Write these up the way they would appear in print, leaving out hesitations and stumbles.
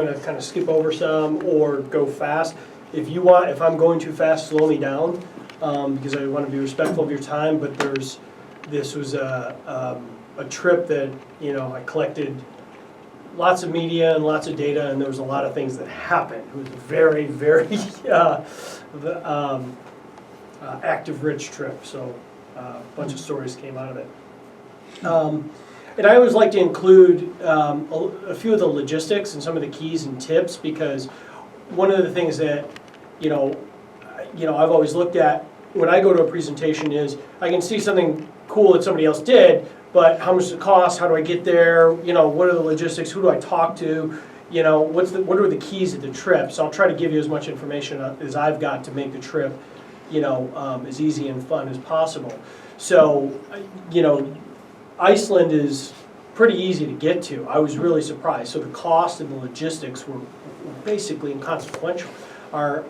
going to kind of skip over some or go fast. If I'm going too fast, slow me down, because I want to be respectful of your time. But this was a trip that, I collected lots of media and lots of data, and there was a lot of things that happened. It was a very, very active, rich trip. So a bunch of stories came out of it. And I always like to include a few of the logistics and some of the keys and tips, because one of the things that I've always looked at when I go to a presentation is I can see something cool that somebody else did, but how much does it cost? How do I get there? What are the logistics? Who do I talk to? What are the keys of the trip? So I'll try to give you as much information as I've got to make the trip, as easy and fun as possible. So, Iceland is pretty easy to get to. I was really surprised. So the cost and the logistics were basically inconsequential. Our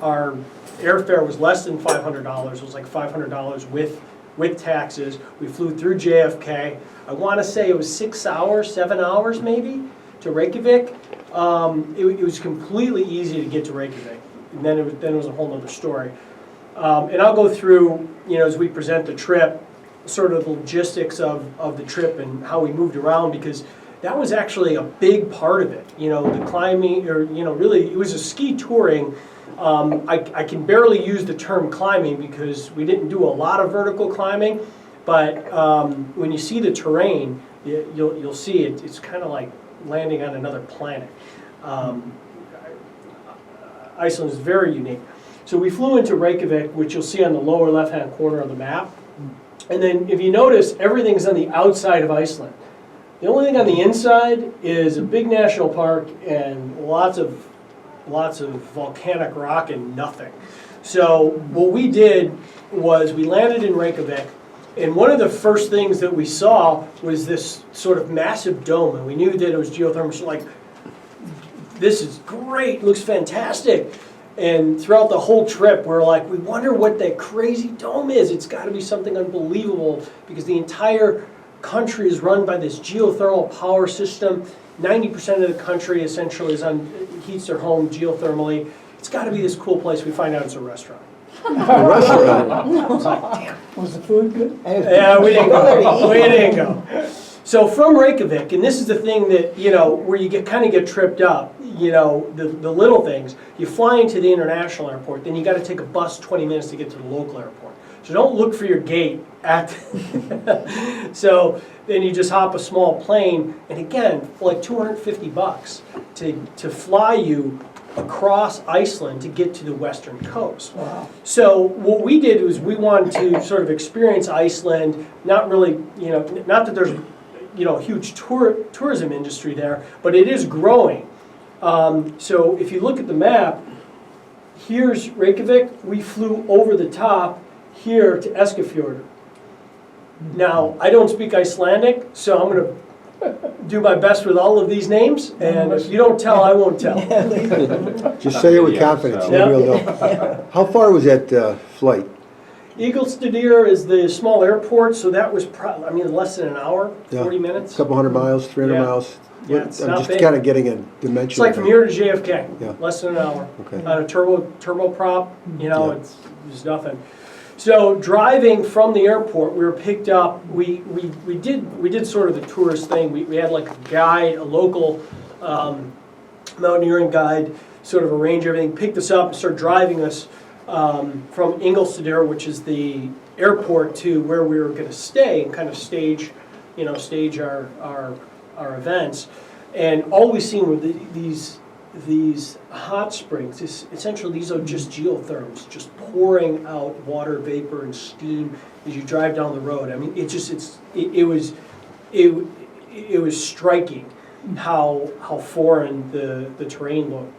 airfare was less than $500. It was like $500 with taxes. We flew through JFK. I want to say it was 6 hours, 7 hours maybe, to Reykjavik. It was completely easy to get to Reykjavik. And then it was a whole other story. And I'll go through, as we present the trip, sort of the logistics of the trip and how we moved around, because that was actually a big part of it. The climbing, or really, it was a ski touring. I can barely use the term climbing because we didn't do a lot of vertical climbing, but when you see the terrain, you'll see it's kind of like landing on another planet. Iceland is very unique. So we flew into Reykjavik, which you'll see on the lower left-hand corner of the map. And then if you notice, everything's on the outside of Iceland. The only thing on the inside is a big national park and lots of volcanic rock and nothing. So what we did was we landed in Reykjavik, and one of the first things that we saw was this sort of massive dome, and we knew that it was geothermal. So like, this is great, looks fantastic. And throughout the whole trip, we're like, we wonder what that crazy dome is. It's got to be something unbelievable, because the entire country is run by this geothermal power system. 90% of the country essentially heats their home geothermally. It's got to be this cool place. We find out it's a restaurant. A restaurant? I was like, damn. Was the food good? Yeah, we didn't go. So from Reykjavik, and this is the thing that, where you kind of get tripped up, the little things, you fly into the international airport, then you got to take a bus 20 minutes to get to the local airport. So don't look for your gate so then you just hop a small plane, and again, for like $250 to fly you across Iceland to get to the western coast. Wow. So what we did was we wanted to sort of experience Iceland, not really, not that there's a huge tourism industry there, but it is growing. So if you look at the map, here's Reykjavik. We flew over the top here to Eskifjordur. Now, I don't speak Icelandic, so I'm going to do my best with all of these names, and if you don't tell, I won't tell. Just say it with confidence, Yeah. nobody will know. How far was that flight? Eaglestadir is the small airport, so that was less than an hour, 40 minutes. A couple 100 miles, 300 Yeah. miles? Yeah, it's I'm not just big. kind of getting a dimension. It's like from here to JFK, Yeah. less than an hour. Okay. On a turboprop, Yeah. it's nothing. So driving from the airport, we were picked up. We did sort of the tourist thing. We had like a guide, a local mountaineering guide, sort of arrange everything, picked us up and started driving us from Ingolstadir, which is the airport, to where we were going to stay and kind of stage our events. And all we seen were these hot springs. Essentially, these are just geotherms, just pouring out water vapor and steam as you drive down the road. I mean, it was striking how foreign the terrain looked.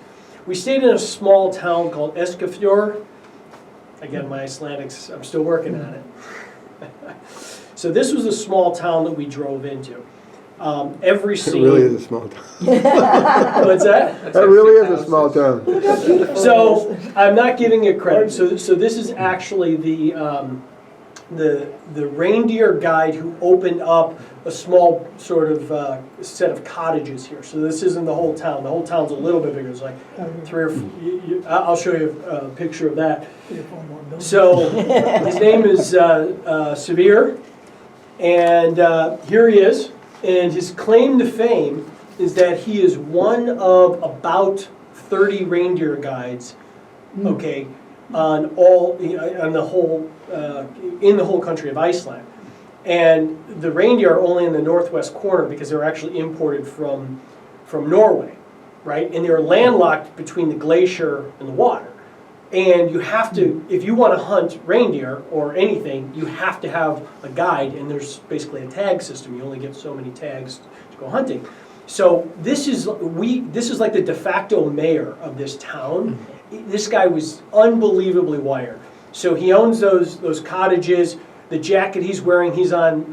We stayed in a small town called Eskifjordur. Again, my Icelandics, I'm still working on it. So this was a small town that we drove into. Every scene. It really is a small town. What's that? That really is a small town. So I'm not giving it credit. So this is actually the the reindeer guide who opened up a small sort of set of cottages here. So this isn't the whole town. The whole town's a little bit bigger. It's like three or four. I'll show you a picture of that. So his name is Severe, and here he is. And his claim to fame is that he is one of about 30 reindeer guides, okay, on the whole in the whole country of Iceland. And the reindeer are only in the northwest corner because they were actually imported from Norway, right? And they're landlocked between the glacier and the water. And you have to, if you want to hunt reindeer or anything, you have to have a guide, and there's basically a tag system. You only get so many tags to go hunting. So this is like the de facto mayor of this town. This guy was unbelievably wired. So he owns those cottages. The jacket he's wearing, he's on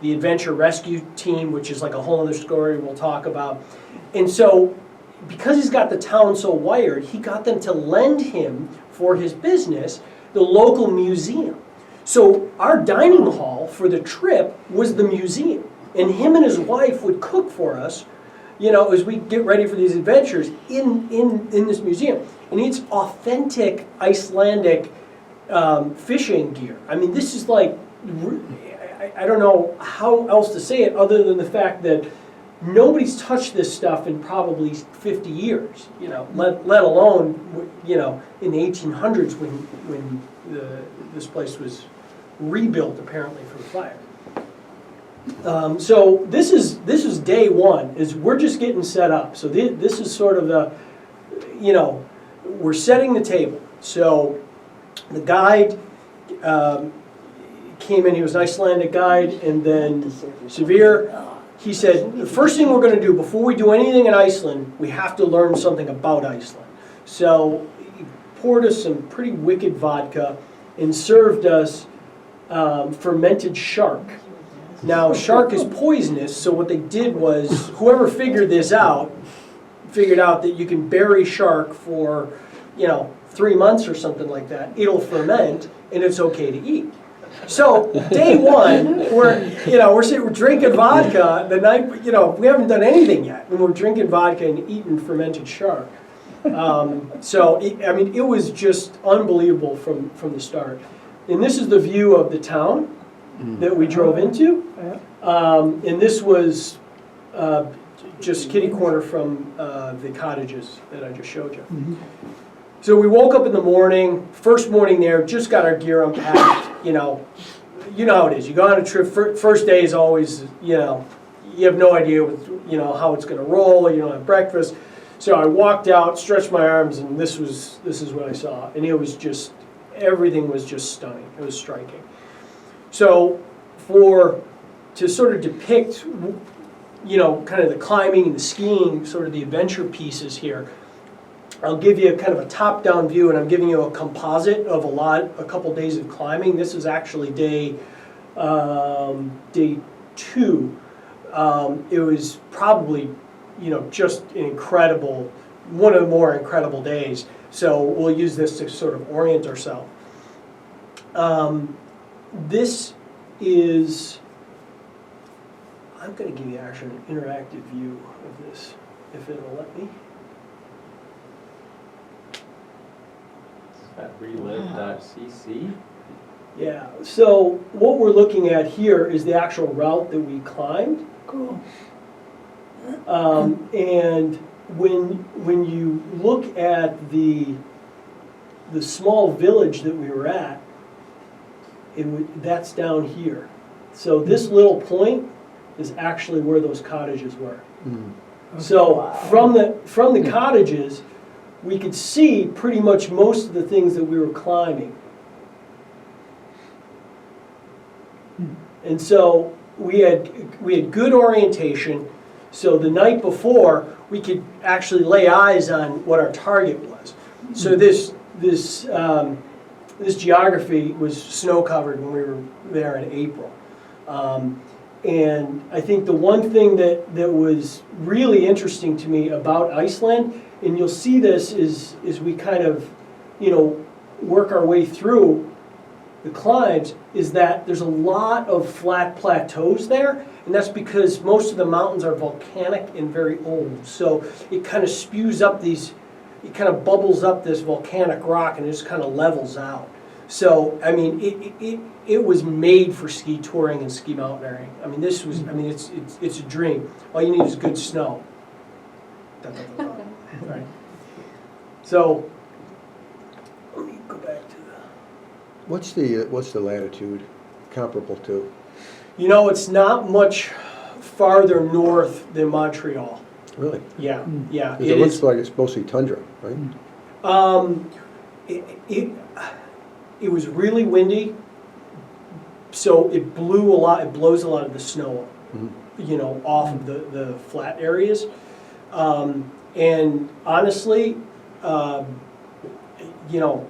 the Adventure Rescue Team, which is like a whole other story we'll talk about. And so, because he's got the town so wired, he got them to lend him, for his business, the local museum. So our dining hall for the trip was the museum. And him and his wife would cook for us, as we get ready for these adventures in this museum. And it's authentic Icelandic fishing gear. I mean, this is like, I don't know how else to say it other than the fact that nobody's touched this stuff in probably 50 years, let alone, in the 1800s when this place was rebuilt apparently for the fire. So this is day one, is we're just getting set up. So this is sort of the, we're setting the table. So the guide came in, he was an Icelandic guide, and then Severe. He said, the first thing we're going to do before we do anything in Iceland, we have to learn something about Iceland. So he poured us some pretty wicked vodka and served us fermented shark. Now, shark is poisonous, so what they did was, whoever figured this out, figured out that you can bury shark for, 3 months or something like that. It'll ferment, and it's okay to eat. So day one, we're drinking vodka the night, we haven't done anything yet, and we're drinking vodka and eating fermented shark. It was just unbelievable from the start. And this is the view of the town that we drove into, and this was just kitty corner from the cottages that I just showed you. So we woke up in the morning, first morning there, just got our gear unpacked. You know how it is. You go on a trip, first day is always, you have no idea how it's going to roll. You don't have breakfast. So I walked out, stretched my arms, and this is what I saw. And it was just, everything was just stunning. It was striking. So to sort of depict, kind of the climbing and the skiing, sort of the adventure pieces here, I'll give you kind of a top-down view, and I'm giving you a composite of a couple days of climbing. This is actually day 2. It was probably, just an incredible, one of the more incredible days. So we'll use this to sort of orient ourselves. This is, I'm going to give you actually an interactive view of this, if it'll let me. At relive.cc. Yeah, so what we're looking at here is the actual route that we climbed. Cool. And when you look at the small village that we were at, that's down here. So this little point is actually where those cottages were. So from the cottages, we could see pretty much most of the things that we were climbing. And so we had good orientation. So the night before, we could actually lay eyes on what our target was. So this geography was snow covered when we were there in April. And I think the one thing that was really interesting to me about Iceland, and you'll see this is we kind of, work our way through, the climbs, is that there's a lot of flat plateaus there, and that's because most of the mountains are volcanic and very old. So it kind of spews up these, it kind of bubbles up this volcanic rock and it just kind of levels out. So, I mean, it was made for ski touring and ski mountaineering. I mean, this was, I mean, it's a dream. All you need is good snow. Dun, dun, dun, dun. Right. So, let me go back to the... What's the latitude comparable to? You know, it's not much farther north than Montreal. Really? Yeah, yeah. 'Cause it looks like it's mostly tundra, right? It was really windy, so it blew a lot. It blows a lot of the snow, you know, off of the flat areas. And honestly, you know,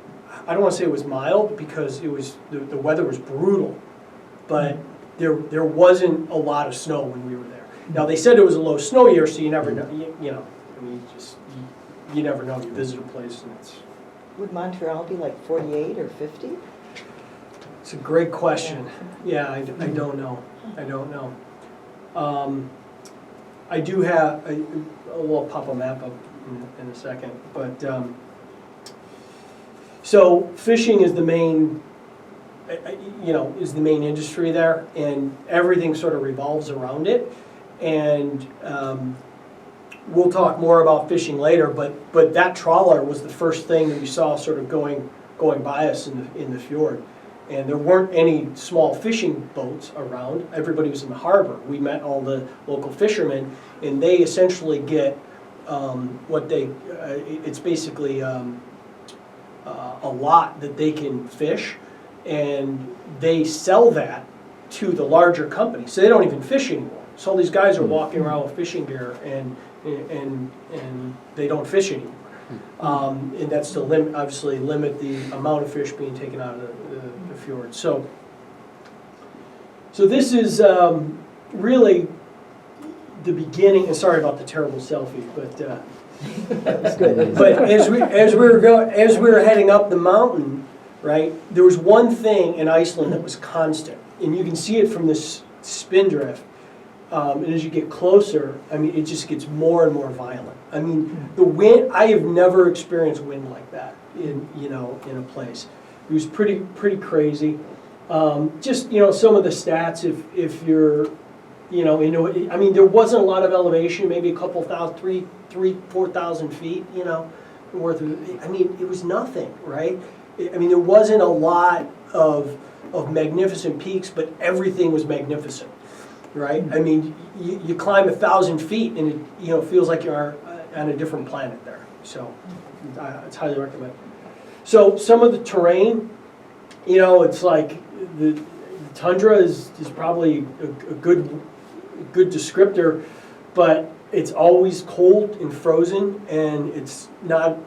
I don't want to say it was mild because it was the weather was brutal, but there wasn't a lot of snow when we were there. Now they said it was a low snow year, so you never know. You know, I mean, you never know. You visit a place and it's. Would Montreal be like 48 or 50? It's a great question. Yeah, I don't know. I don't know. I do have. I'll pop a map up in a second, but. So fishing is the main, you know, is the main industry there, and everything sort of revolves around it. And we'll talk more about fishing later, but that trawler was the first thing that we saw sort of going by us in the fjord. And there weren't any small fishing boats around. Everybody was in the harbor. We met all the local fishermen, and they essentially get what they. It's basically. A lot that they can fish, and they sell that to the larger companies. So they don't even fish anymore. So all these guys are walking around with fishing gear, and they don't fish anymore. And that's to obviously limit the amount of fish being taken out of the fjord. So this is really the beginning. And sorry about the terrible selfie, but. That's good. But as we were heading up the mountain, right, there was one thing in Iceland that was constant, and you can see it from this spindrift. And as you get closer, I mean, it just gets more and more violent. I mean, the wind. I have never experienced wind like that in a place. It was pretty crazy. Just some of the stats. If you're I mean, there wasn't a lot of elevation, maybe a couple thousand, 4,000 feet, worth of, I mean, it was nothing, right? I mean, there wasn't a lot of magnificent peaks, but everything was magnificent, right? I mean, you climb 1,000 feet and it feels like you're on a different planet there. So it's highly recommended. So some of the terrain, it's like the tundra is probably a good descriptor, but it's always cold and frozen, and it's not.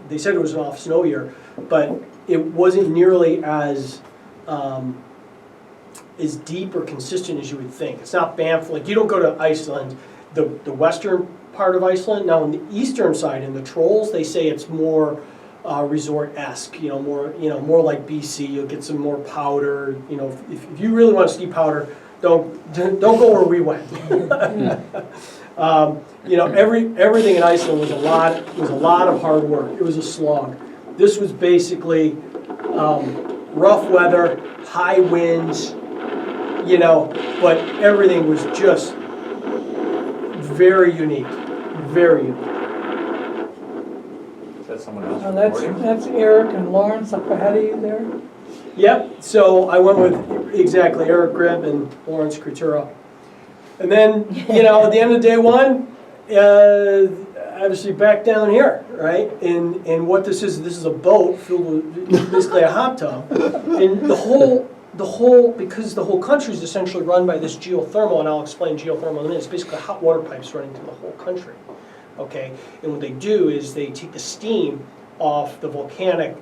They said it was an off snow year, but it wasn't nearly as deep or consistent as you would think. It's not Banff. Like, you don't go to Iceland, the western part of Iceland. Now on the eastern side, in the Trolls, they say it's more resort-esque. More like BC. You'll get some more powder. If you really want to ski powder, don't go where we went. Everything in Iceland was a lot of hard work. It was a slog. This was basically rough weather, high winds, but everything was just very unique, very unique. Is that someone else And recording? that's Eric and Lawrence up ahead of you there? Yep, so I went with exactly Eric Gribb and Lawrence Cretura. And then, at the end of day one, obviously back down here, right? And what this is a boat filled with basically a hot tub. And because the whole country is essentially run by this geothermal, and I'll explain geothermal in a minute, it's basically hot water pipes running through the whole country, okay? And what they do is they take the steam off the volcanic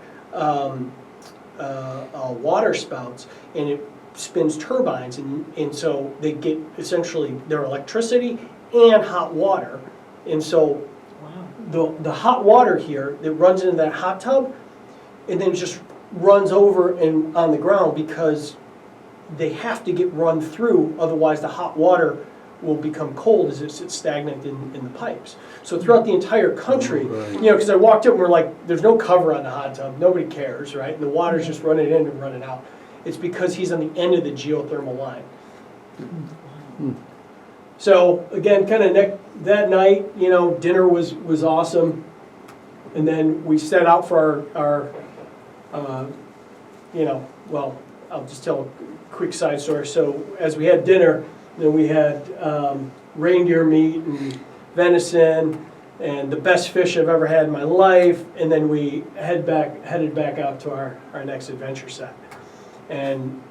water spouts, and it spins turbines, and so they get essentially their electricity and hot water. And so the hot water here that runs into that hot tub, and then just runs over and on the ground because they have to get run through, otherwise the hot water will become cold as it sits stagnant in the pipes. So throughout the entire country, Right. because I walked up and we're like, there's no cover on the hot tub, nobody cares, right? And the water's just running in and running out. It's because he's on the end of the geothermal line. So again, kind of that night, dinner was awesome. And then we set out for our well, I'll just tell a quick side story. So as we had dinner, then we had reindeer meat and venison and the best fish I've ever had in my life. And then we headed back out to our next adventure set. And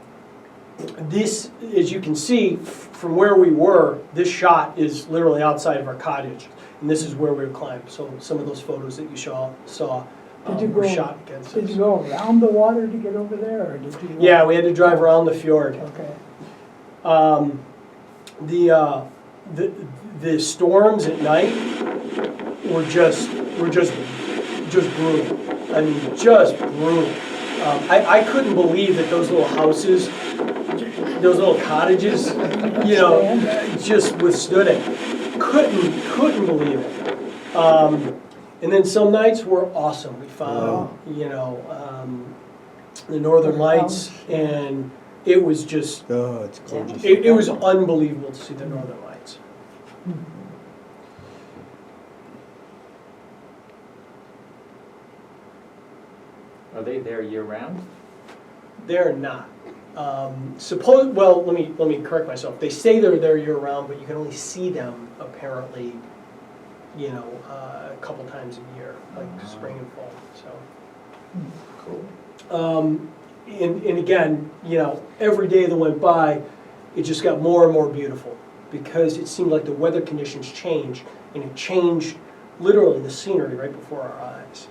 this, as you can see from where we were, this shot is literally outside of our cottage. And this is where we were climbing. So some of those photos that you saw Did you were go- shot against Did us. you go around the water to get over there, or did you? go- Yeah, we had to drive around the fjord. Okay. The storms at night were just brutal. I mean, just brutal. I couldn't believe that those little houses, those little cottages, just withstood it. Couldn't believe it. And then some nights were awesome. We found, the Northern Lights, and it was just, Oh, it's gorgeous. it was unbelievable to see the Northern Lights. Are they there year round? They're not. Well, let me correct myself. They say they're there year round, but you can only see them apparently, a couple times a year, like spring and fall. So, Cool. and again, every day that went by, it just got more and more beautiful because it seemed like the weather conditions changed, and it changed literally the scenery right before our eyes.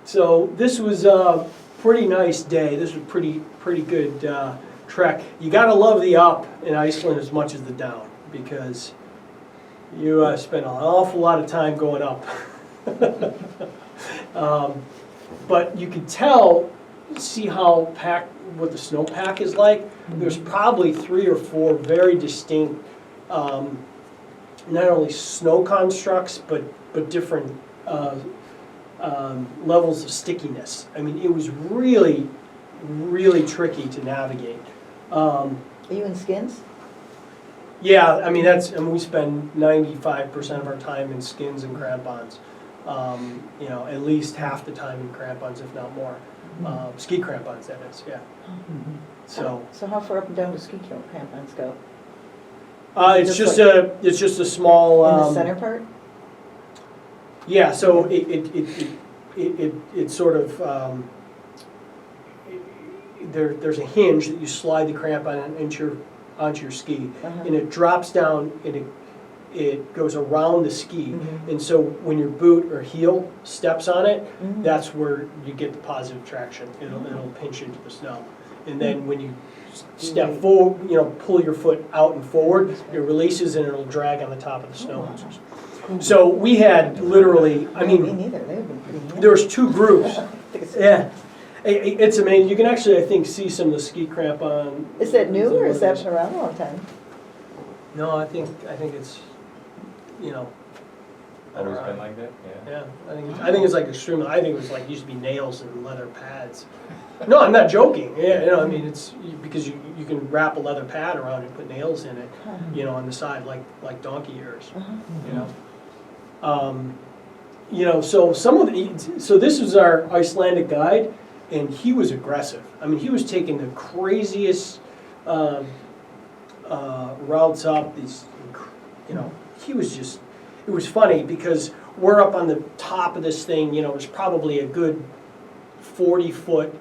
So this was a pretty nice day. This was pretty good trek. You gotta love the up in Iceland as much as the down because you spend an awful lot of time going up. But you can see how packed, what the snowpack is like. There's probably 3 or 4 very distinct, not only snow constructs, but different levels of stickiness. I mean, it was really, really tricky to navigate. Are you in skins? Yeah, I mean, we spend 95% of our time in skins and crampons. At least half the time in crampons, if not more. Ski crampons, that is, yeah. So how far up and down do ski crampons go? it's just a small. In the center part? Yeah, so it sort of there's a hinge that you slide the crampon onto your ski, and it drops down and it goes around the ski, and so when your boot or heel steps on it, that's where you get the positive traction. It'll pinch into the snow, and then when you step forward, pull your foot out and forward, it releases and it'll drag on the top of the snow. So we had literally, Me neither, they would be pretty handy. there's 2 groups. Is Yeah, it's amazing. You can actually, I think, see some of the ski crampon. that new or has that been around a long time? No, I think it's, Always been like that? Yeah. yeah. I think it's like extremely. I think it was like used to be nails and leather pads. No, I'm not joking. Yeah, I mean it's because you can wrap a leather pad around and put nails in it, on the side like donkey ears. So this was our Icelandic guide, and he was aggressive. I mean, he was taking the craziest routes up. He was just. It was funny because we're up on the top of this thing. It was probably a good 40-foot,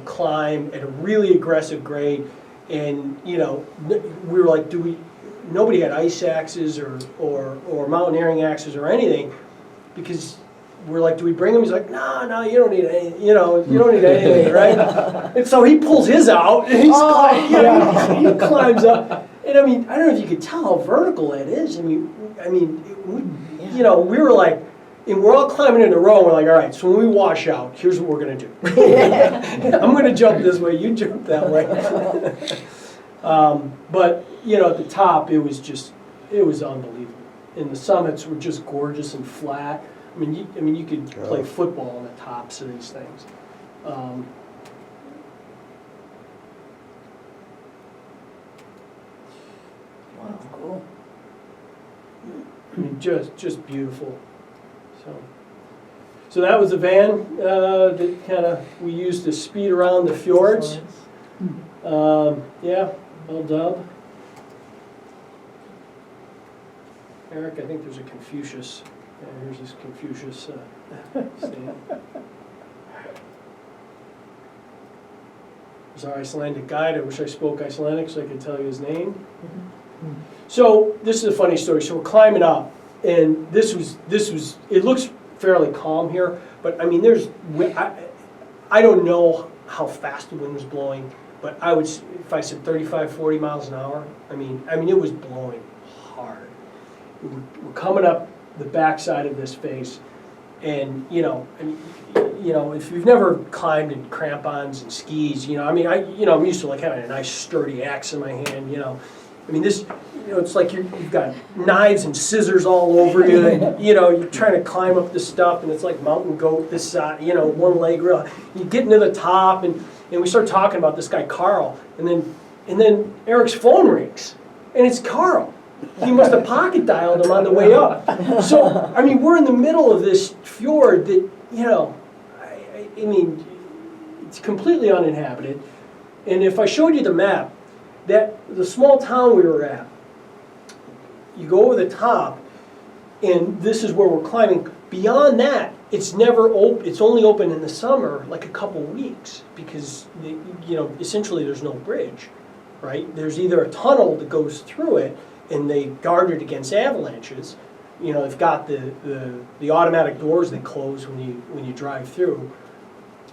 climb at a really aggressive grade, and we were like, nobody had ice axes or mountaineering axes or anything, because we're like, do we bring them? He's like, no, you don't need anything, you don't need anything, right? And so he pulls his out, and he climbs up. And I mean, I don't know if you could tell how vertical it is. I mean, we were like, And we're all climbing in a row, and we're like, all right, so when we wash out, here's what we're gonna do. I'm gonna jump this way, you jump that way. But, you know, at the top, it was unbelievable. And the summits were just gorgeous and flat. I mean, you could play football on the tops of these things. Wow, cool. I mean, just beautiful. So that was the van that kind of we used to speed around the fjords. Yeah, well dub. Eric, I think there's a Confucius. Yeah, here's this Confucius stand. There's our Icelandic guide. I wish I spoke Icelandic so I could tell you his name. So this is a funny story. So we're climbing up, and this was. It looks fairly calm here, but I mean, I don't know how fast the wind was blowing, but if I said 35, 40 miles an hour, I mean, it was blowing hard. We're coming up the backside of this face, and if you've never climbed in crampons and skis, I'm used to like having a nice sturdy axe in my hand, I mean, this, it's like you've got knives and scissors all over you, and, you're trying to climb up this stuff, and it's like mountain goat this side, one leg real. You get into the top, and we start talking about this guy, Carl, and then Eric's phone rings, and it's Carl. He must have pocket dialed him on the way up. So, I mean, we're in the middle of this fjord that, I mean, it's completely uninhabited, and if I showed you the map, that the small town we were at, you go over the top, and this is where we're climbing. Beyond that, it's never open. It's only open in the summer, like a couple weeks, because essentially there's no bridge, right? There's either a tunnel that goes through it, and they guard it against avalanches. They've got the automatic doors that close when you drive through.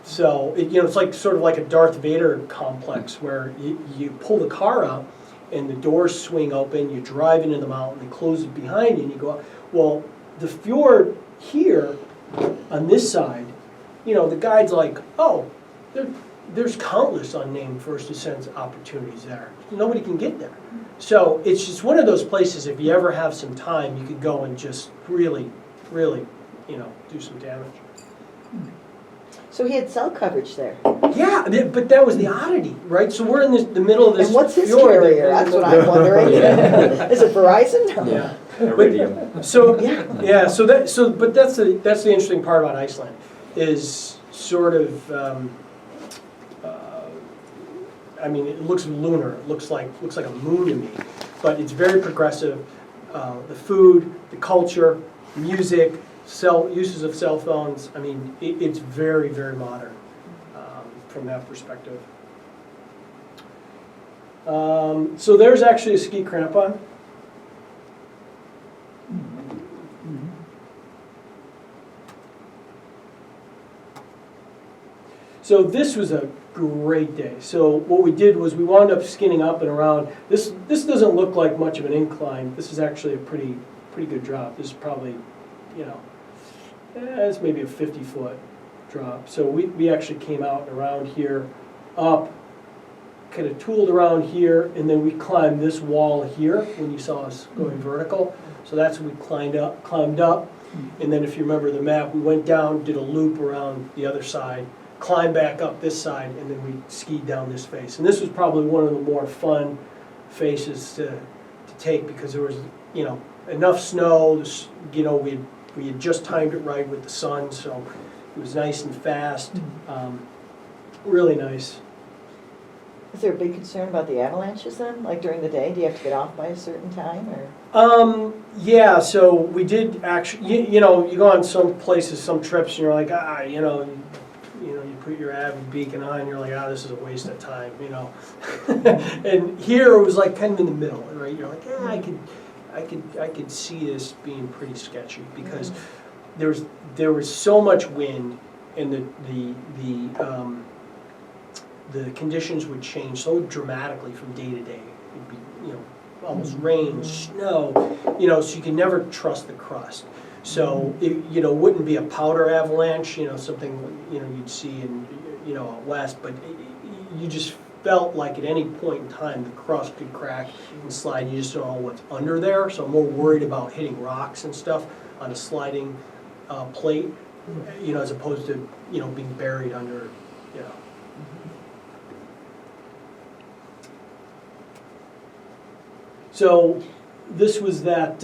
So it's like sort of like a Darth Vader complex where you pull the car up and the doors swing open, you drive into the mountain, they close it behind you, and you go up. Well, the fjord here on this side, the guide's like, oh, there's countless unnamed first ascent opportunities there. Nobody can get there. So it's just one of those places, if you ever have some time, you could go and just really, really, do some damage. So he had cell coverage there. Yeah, but that was the oddity, right? So we're in the middle of this. And what's his fjord carrier? That's what I'm wondering. Is it Verizon? Yeah. Iridium. So yeah. So that's the interesting part about Iceland is sort of. I mean, it looks lunar. It looks like a moon to me, but it's very progressive. The food, the culture, music. Uses of cell phones, I mean, it's very, very modern from that perspective. So there's actually a ski crampon. So this was a great day. So what we did was we wound up skinning up and around. This doesn't look like much of an incline. This is actually a pretty good drop. This is probably, it's maybe a 50-foot drop. So we actually came out and around here, up, kind of tooled around here, and then we climbed this wall here when you saw us going vertical. So that's when we climbed up. And then if you remember the map, we went down, did a loop around the other side, climbed back up this side, and then we skied down this face. And this was probably one of the more fun faces to take because there was, enough snow. We had just timed it right with the sun, so it was nice and fast. Really nice. Is there a big concern about the avalanches then? Like during the day, do you have to get off by a certain time, or? Yeah. So we did actually. You go on some places, some trips, and you're like, you put your Avid beacon on, and you're like, this is a waste of time, And here it was like kind of in the middle, right? You're like, I could see this being pretty sketchy because there was so much wind, and the conditions would change so dramatically from day to day. It'd be almost rain, snow, so you can never trust the crust. So it, wouldn't be a powder avalanche, something, you'd see in, out west, but you just felt like at any point in time the crust could crack and slide. You just don't know what's under there. So I'm more worried about hitting rocks and stuff on a sliding plate, as opposed to, being buried under, So this was that,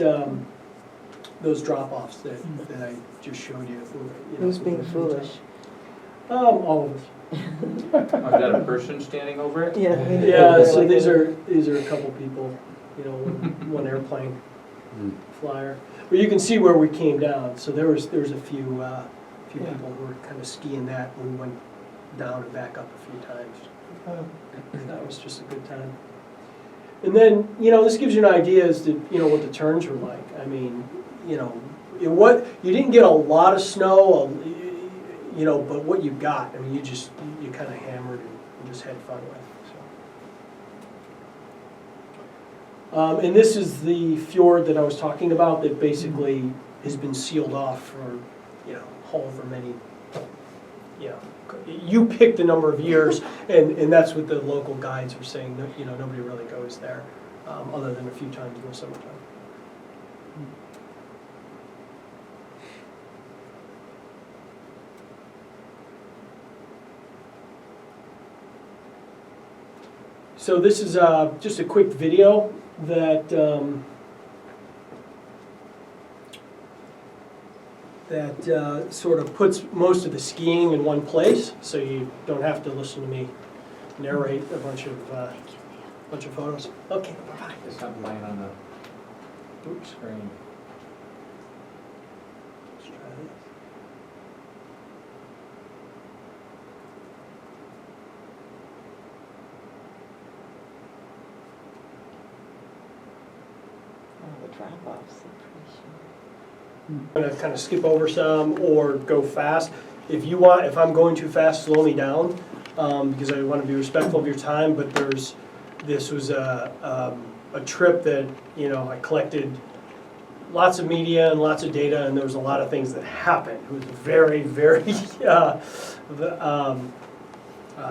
those drop-offs that I just showed you. Who's being foolish? All of us. Oh, is that a person standing over it? Yeah. Yeah, so these are a couple people, one airplane flyer. But you can see where we came down. So there was a few people who were kind of skiing that. We went down and back up a few times. That was just a good time. And then, this gives you an idea as to, what the turns were like. I mean, you didn't get a lot of snow, but what you got, I mean, you kind of hammered and just had fun with. So. And this is the fjord that I was talking about that basically has been sealed off for, however many, you pick the number of years, and that's what the local guides were saying. Nobody really goes there, other than a few times in the summertime. So this is just a quick video that sort of puts most of the skiing in one place, so you don't have to listen to me narrate a bunch of photos. Okay, bye. There's something playing on the screen. Let's try this. Oh, the drop-offs, I'm pretty sure. I'm gonna kind of skip over some or go fast. If I'm going too fast, slow me down, because I want to be respectful of your time. But this was a trip that I collected lots of media and lots of data, and there was a lot of things that happened. It was a very, very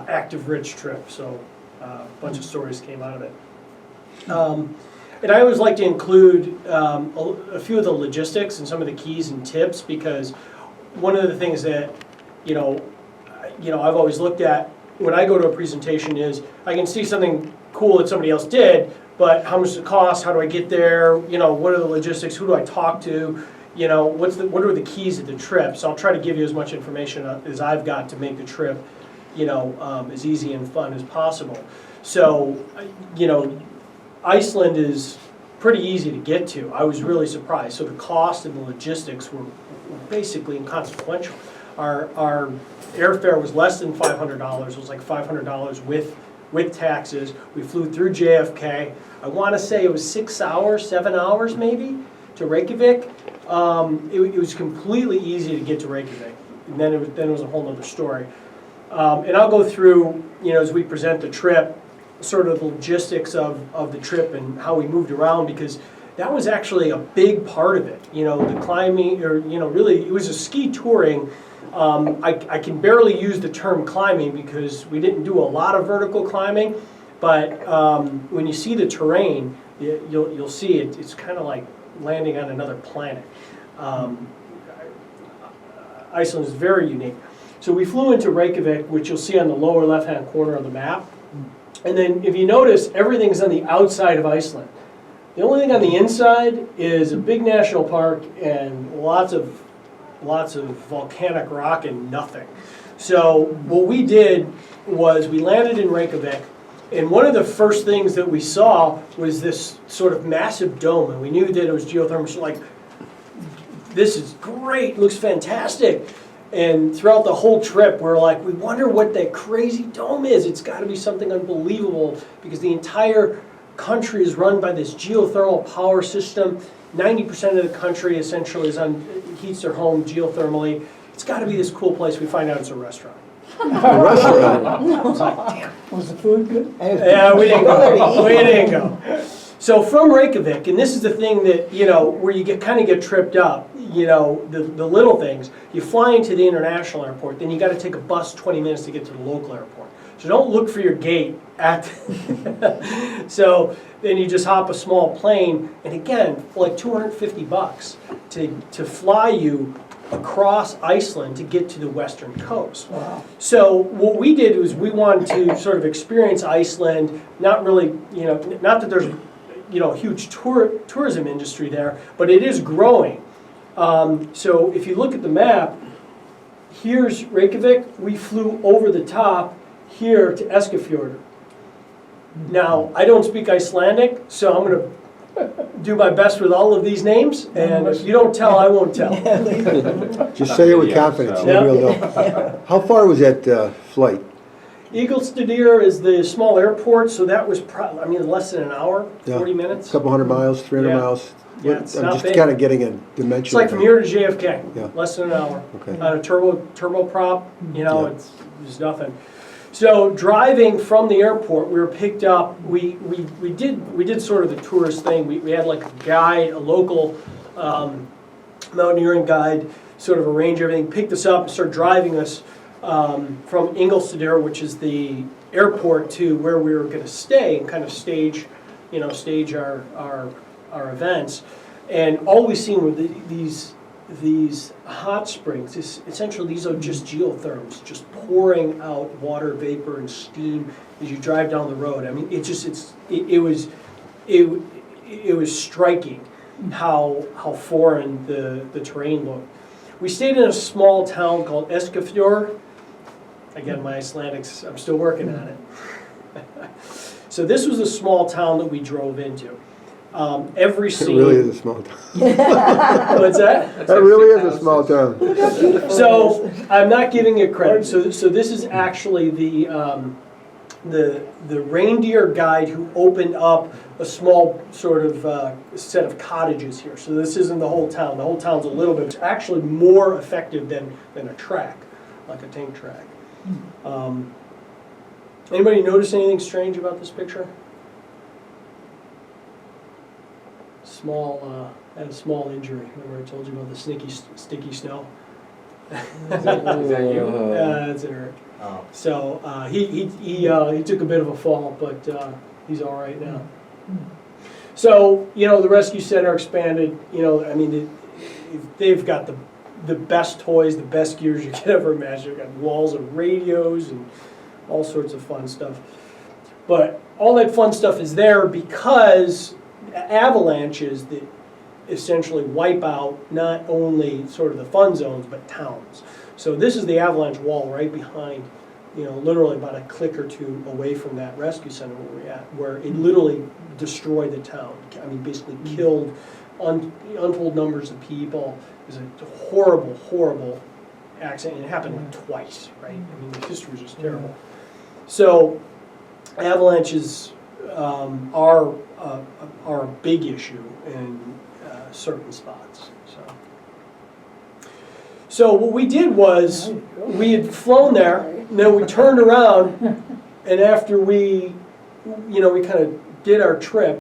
active, rich trip. So a bunch of stories came out of it. And I always like to include a few of the logistics and some of the keys and tips, because one of the things that I've always looked at when I go to a presentation is I can see something cool that somebody else did, but how much does it cost? How do I get there? What are the logistics? Who do I talk to? What are the keys of the trip? So I'll try to give you as much information as I've got to make the trip, as easy and fun as possible. So, Iceland is pretty easy to get to. I was really surprised. So the cost and the logistics were basically inconsequential. Our airfare was less than $500. It was like $500 with taxes. We flew through JFK. I want to say it was 6 hours, 7 hours maybe to Reykjavik. It was completely easy to get to Reykjavik. And then it was a whole other story. And I'll go through, as we present the trip, sort of the logistics of the trip and how we moved around, because that was actually a big part of it. The climbing, or really, it was a ski touring. I can barely use the term climbing because we didn't do a lot of vertical climbing, but when you see the terrain, you'll see it's kind of like landing on another planet. Iceland is very unique. So we flew into Reykjavik, which you'll see on the lower left-hand corner of the map. And then if you notice, everything's on the outside of Iceland. The only thing on the inside is a big national park and lots of volcanic rock and nothing. So what we did was we landed in Reykjavik, and one of the first things that we saw was this sort of massive dome, and we knew that it was geothermal. So like, this is great, looks fantastic. And throughout the whole trip, we're like, we wonder what that crazy dome is. It's got to be something unbelievable, because the entire country is run by this geothermal power system. 90% of the country essentially heats their home geothermally. It's got to be this cool place. We find out it's a restaurant. A restaurant? I was like, damn. Was the food good? Yeah, we didn't go. We didn't go. So from Reykjavik, and this is the thing that, you know, where you kind of get tripped up, you know, the little things. You fly into the international airport, then you got to take a bus 20 minutes to get to the local airport. So don't look for your gate at, so then you just hop a small plane, and again, for like $250 to fly you across Iceland to get to the western coast. Wow. So what we did was we wanted to sort of experience Iceland, not really, you know, not that there's, you know, a huge tourism industry there, but it is growing. So if you look at the map, here's Reykjavik. We flew over the top here to Eskifjordur. Now, I don't speak Icelandic, so I'm going to do my best with all of these names, and if you don't tell, I won't tell. Just say it with confidence, So- nobody will know. How far was that flight? Eaglestadir is the small airport, so that was I mean, less than an hour, Yeah. 40 minutes. Couple 100 miles, 300 Yeah. miles? Yeah, it's I'm not just big. kind of getting a dimension. It's like of from it. here to JFK, Yeah. less than an hour. Okay. On a turboprop, you know, Yeah. it's nothing. So driving from the airport, we were picked up. We did sort of the tourist thing. We had like a guide, a local mountaineering guide, sort of arrange everything, picked us up and started driving us from Ingolstadir, which is the airport, to where we were going to stay and kind of stage our events. And all we seen were these hot springs. Essentially, these are just geotherms, just pouring out water vapor and steam as you drive down the road. I mean, it was striking how foreign the terrain looked. We stayed in a small town called Eskifjord. Again, my Icelandics, I'm still working on it. So this was a small town that we drove into. Every It scene. really is a small town. What's that? That's That like really 6 is a small houses. town. So I'm not giving it credit. So this is actually the reindeer guide who opened up a small sort of set of cottages here. So this isn't the whole town. The whole town's a little bit. It's actually more effective than a track, like a tank track. Anybody notice anything strange about this picture? Had a small injury. Remember I told you about the sticky snow? Is that you? That's Eric. Oh. So he took a bit of a fall, but he's all right now. So, you know, the rescue center expanded. You know, I mean, they've got the best toys, the best gears you could ever imagine. They've got walls of radios and all sorts of fun stuff. But all that fun stuff is there because avalanches that essentially wipe out not only sort of the fun zones, but towns. So this is the avalanche wall right behind, you know, literally about a click or two away from that rescue center where we're at, where it literally destroyed the town. I mean, basically killed untold numbers of people. It was a horrible, horrible accident, and it happened like twice, right? I mean, the history was just terrible. So avalanches are a big issue in certain spots. So what we did was we had flown there, and then we turned around, and after we kind of did our trip,